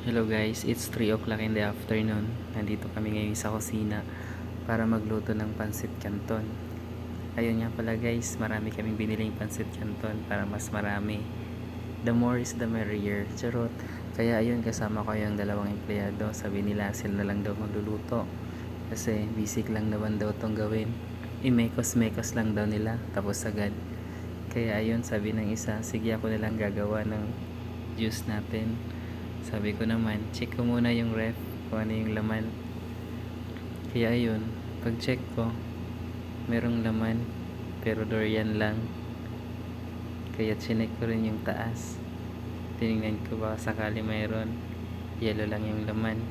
Hello guys, it's 3 o'clock in the afternoon. Nandito kami ngayon sa kusina para magluto ng pansit canton. Ayun nga pala guys, marami kaming biniling pansit canton para mas marami. The more is the merrier. Charot. Kaya ayun, kasama ko yung dalawang empleyado. Sabi nila sila na lang daw magluluto. Kasi basic lang naman daw tong gawin. I-mekos-mekos lang daw nila, tapos agad. Kaya ayun, sabi ng isa, sige ako nilang gagawa ng juice natin. Sabi ko naman, check ko muna yung ref kung ano yung laman. Kaya ayun, pag check ko, merong laman pero durian lang. Kaya chinek ko rin yung taas. Tinignan ko baka sakali mayroon. Yellow lang yung laman.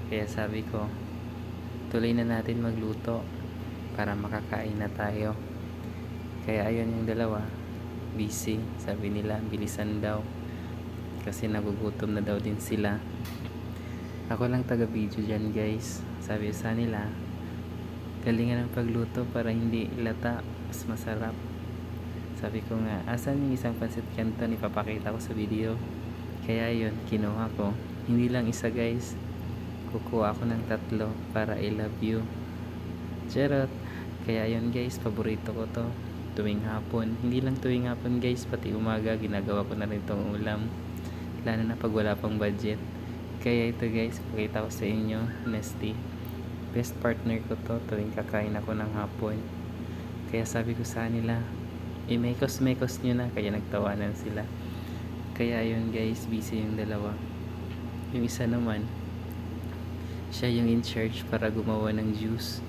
Kaya sabi ko, tuloy na natin magluto para makakain na tayo. Kaya ayun yung dalawa, busy. Sabi nila, bilisan daw kasi nagugutom na daw din sila. Ako lang taga video dyan guys. Sabi sa nila, galingan ng pagluto para hindi lata, mas masarap. Sabi ko nga, asan yung isang pansit canton, ipapakita ko sa video. Kaya yun, kinuha ko. Hindi lang isa guys, kukuha ako ng 3 para I love you. Charot. Kaya yun guys, paborito ko to tuwing hapon. Hindi lang tuwing hapon guys, pati umaga ginagawa ko na rin tong ulam, lalo na pag wala pang budget. Kaya ito guys, pakita ko sa inyo, Nesty, best partner ko to tuwing kakain ako ng hapon. Kaya sabi ko sa nila, i-mekos-mekos nyo na. Kaya nagtawanan sila. Kaya yun guys, busy yung dalawa. Yung isa naman, siya yung in charge para gumawa ng juice,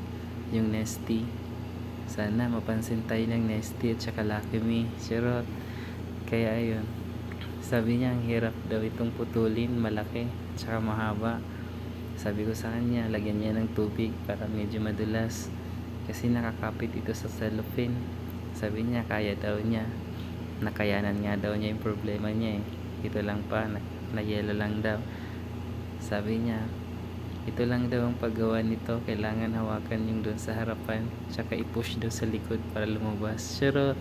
yung Nesty. Sana mapansin tayo ng Nesty at saka Lucky Me. Charot. Kaya ayun, sabi niya ang hirap daw itong putulin, malaki tsaka mahaba. Sabi ko sa kanya, lagyan niya ng tubig para medyo madulas kasi nakakapit ito sa cellophane. Sabi niya kaya daw niya, nakayanan nga daw niya yung problema niya eh. Ito lang pa, na yellow lang daw. Sabi niya, ito lang daw ang paggawa nito, kailangan hawakan yung doon sa harapan tsaka i-push doon sa likod para lumabas. Sure.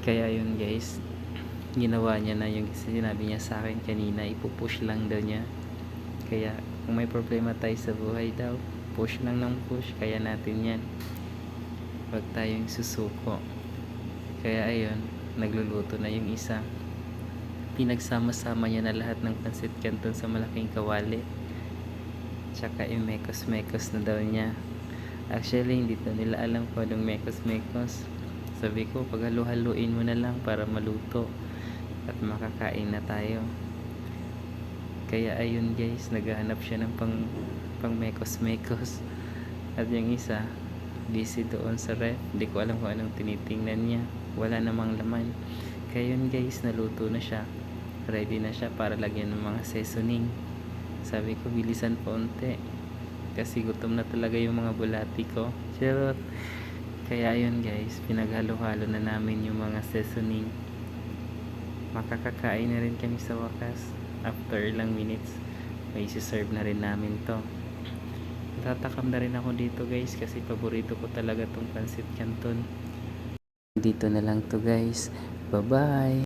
Kaya yun guys, ginawa niya na yung sinabi niya sa akin kanina, ipupush lang daw niya. Kaya kung may problema tayo sa buhay daw, push lang ng push, kaya natin yan. Huwag tayong susuko. Kaya ayun, nagluluto na yung isa. Pinagsama-sama niya na lahat ng pansit canton sa malaking kawali, tsaka i-mekos-mekos na daw niya. Actually hindi to nila alam kung anong mekos-mekos. Sabi ko, paghalu-haluin mo na lang para maluto at makakain na tayo. Kaya ayun guys, naghahanap siya ng pang mekos-mekos. At yung isa, busy doon sa ref. Hindi ko alam kung anong tinitingnan niya. Wala namang laman. Kaya yun guys, naluto na siya. Ready na siya para lagyan ng mga seasoning. Sabi ko, bilisan pa unti kasi gutom na talaga yung mga bulati ko. Charot. Kaya ayun guys, pinaghalo-halo na namin yung mga seasoning. Makakakain na rin kami sa wakas. After ilang minutes, may isi-serve na rin namin to. Tatakam na rin ako dito guys kasi paborito ko talaga tong pansit canton. Dito na lang to guys. Bye bye.